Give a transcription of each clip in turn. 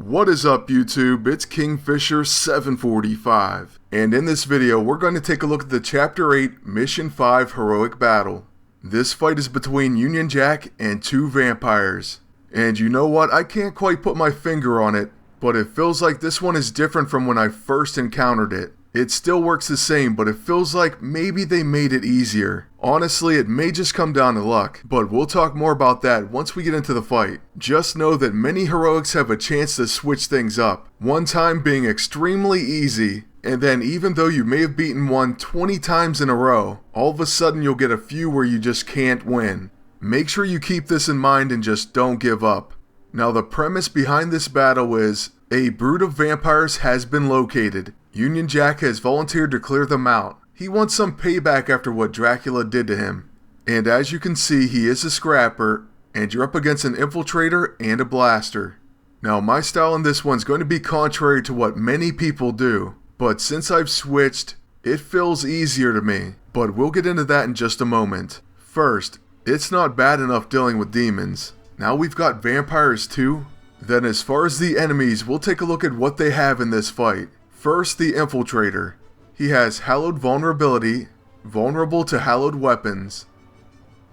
What is up YouTube, it's Kingfisher745, and in this video we're going to take a look at the Chapter 8 Mission 5 Heroic Battle. This fight is between Union Jack and two vampires, and you know what, I can't quite put my finger on it, but it feels like this one is different from when I first encountered it. It still works the same, but it feels like maybe they made it easier. Honestly, it may just come down to luck, but we'll talk more about that once we get into the fight. Just know that many heroics have a chance to switch things up, one time being extremely easy, and then even though you may have beaten one 20 times in a row, all of a sudden you'll get a few where you just can't win. Make sure you keep this in mind and just don't give up. Now the premise behind this battle is, a brood of vampires has been located. Union Jack has volunteered to clear them out. He wants some payback after what Dracula did to him. And as you can see, he is a scrapper, and you're up against an infiltrator and a blaster. Now my style in this one's going to be contrary to what many people do, but since I've switched, it feels easier to me. But we'll get into that in just a moment. First, it's not bad enough dealing with demons. Now we've got vampires too. Then as far as the enemies, we'll take a look at what they have in this fight. First, the Infiltrator. He has Hallowed Vulnerability, vulnerable to hallowed weapons,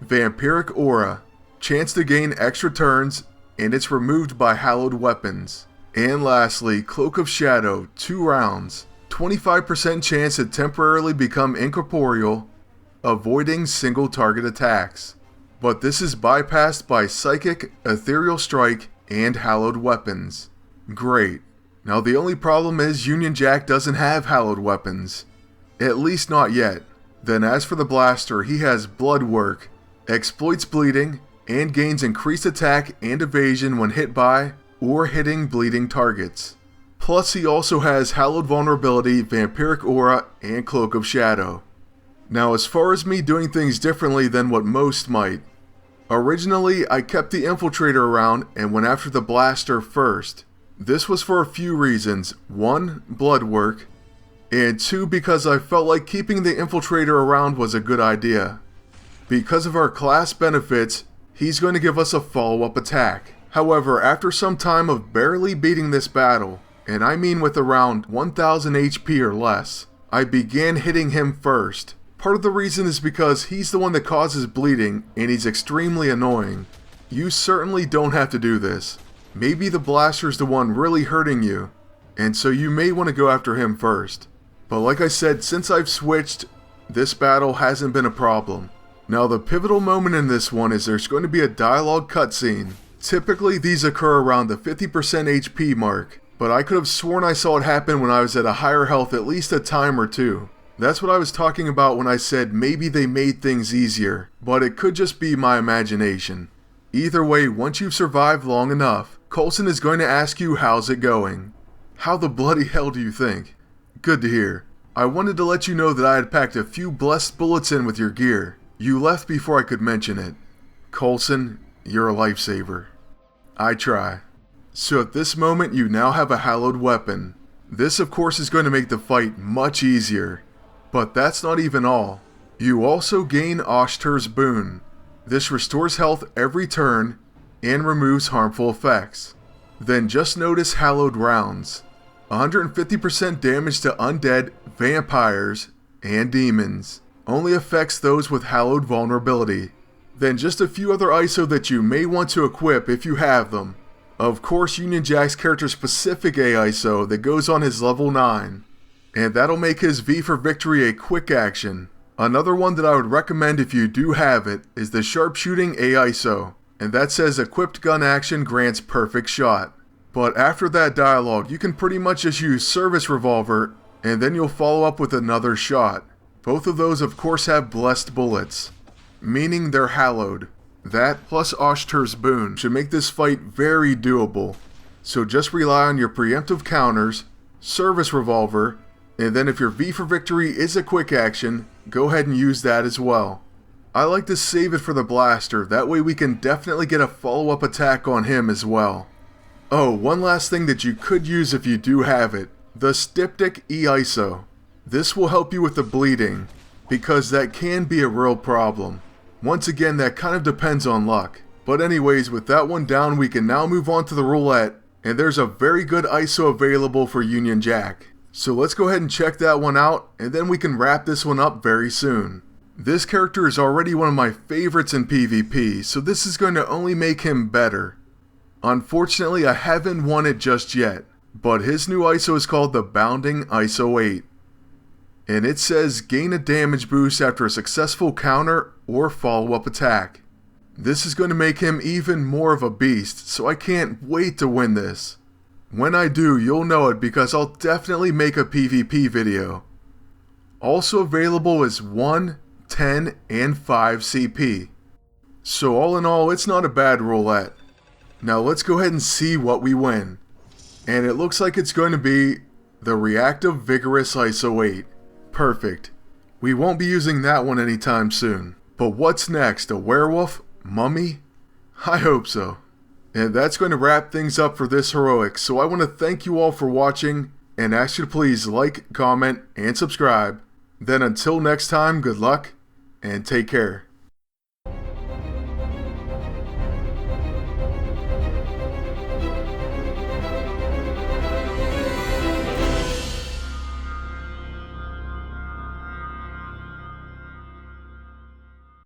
Vampiric Aura, chance to gain extra turns, and it's removed by hallowed weapons. And lastly, Cloak of Shadow, 2 rounds, 25% chance to temporarily become incorporeal, avoiding single target attacks. But this is bypassed by Psychic, Ethereal Strike, and hallowed weapons. Great. Now the only problem is Union Jack doesn't have hallowed weapons. At least not yet. Then as for the blaster, he has Blood Work, exploits bleeding, and gains increased attack and evasion when hit by or hitting bleeding targets. Plus he also has Hallowed Vulnerability, Vampiric Aura, and Cloak of Shadow. Now as far as me doing things differently than what most might, originally I kept the Infiltrator around and went after the blaster first. This was for a few reasons. 1, blood work, and 2, because I felt like keeping the Infiltrator around was a good idea. Because of our class benefits, he's going to give us a follow-up attack. However, after some time of barely beating this battle, and I mean with around 1000 HP or less, I began hitting him first. Part of the reason is because he's the one that causes bleeding, and he's extremely annoying. You certainly don't have to do this. Maybe the blaster's the one really hurting you, and so you may want to go after him first. But like I said, since I've switched, this battle hasn't been a problem. Now the pivotal moment in this one is there's going to be a dialogue cutscene. Typically these occur around the 50% HP mark, but I could have sworn I saw it happen when I was at a higher health at least a time or two. That's what I was talking about when I said maybe they made things easier, but it could just be my imagination. Either way, once you've survived long enough, Coulson is going to ask you how's it going. How the bloody hell do you think? Good to hear. I wanted to let you know that I had packed a few blessed bullets in with your gear. You left before I could mention it. Coulson, you're a lifesaver. I try. So at this moment you now have a hallowed weapon. This of course is going to make the fight much easier. But that's not even all. You also gain Oshtur's Boon. This restores health every turn and removes harmful effects. Then just notice Hallowed Rounds. 150% damage to undead, vampires, and demons. Only affects those with Hallowed Vulnerability. Then just a few other ISO that you may want to equip if you have them. Of course Union Jack's character specific AISO that goes on his level 9. And that'll make his V for Victory a quick action. Another one that I would recommend if you do have it is the Sharpshooting AISO. And that says equipped gun action grants perfect shot. But after that dialogue, you can pretty much just use Service Revolver, and then you'll follow up with another shot. Both of those of course have blessed bullets, meaning they're hallowed. That plus Oshtur's Boon should make this fight very doable. So just rely on your preemptive counters, Service Revolver, and then if your V for Victory is a quick action, go ahead and use that as well. I like to save it for the blaster, that way we can definitely get a follow-up attack on him as well. Oh, one last thing that you could use if you do have it, the Styptic E-ISO. This will help you with the bleeding, because that can be a real problem. Once again, that kind of depends on luck. But anyways, with that one down, we can now move on to the roulette, and there's a very good ISO available for Union Jack. So let's go ahead and check that one out, and then we can wrap this one up very soon. This character is already one of my favorites in PvP, so this is going to only make him better. Unfortunately, I haven't won it just yet, but his new ISO is called the Bounding ISO 8. And it says gain a damage boost after a successful counter or follow-up attack. This is going to make him even more of a beast, so I can't wait to win this. When I do, you'll know it because I'll definitely make a PvP video. Also available is 1, 10, and 5 CP. So all in all, it's not a bad roulette. Now let's go ahead and see what we win. And it looks like it's going to be the Reactive Vigorous ISO 8. Perfect. We won't be using that one anytime soon. But what's next? A werewolf? Mummy? I hope so. And that's going to wrap things up for this heroic. So I want to thank you all for watching and ask you to please like, comment, and subscribe. Then until next time, good luck and take care.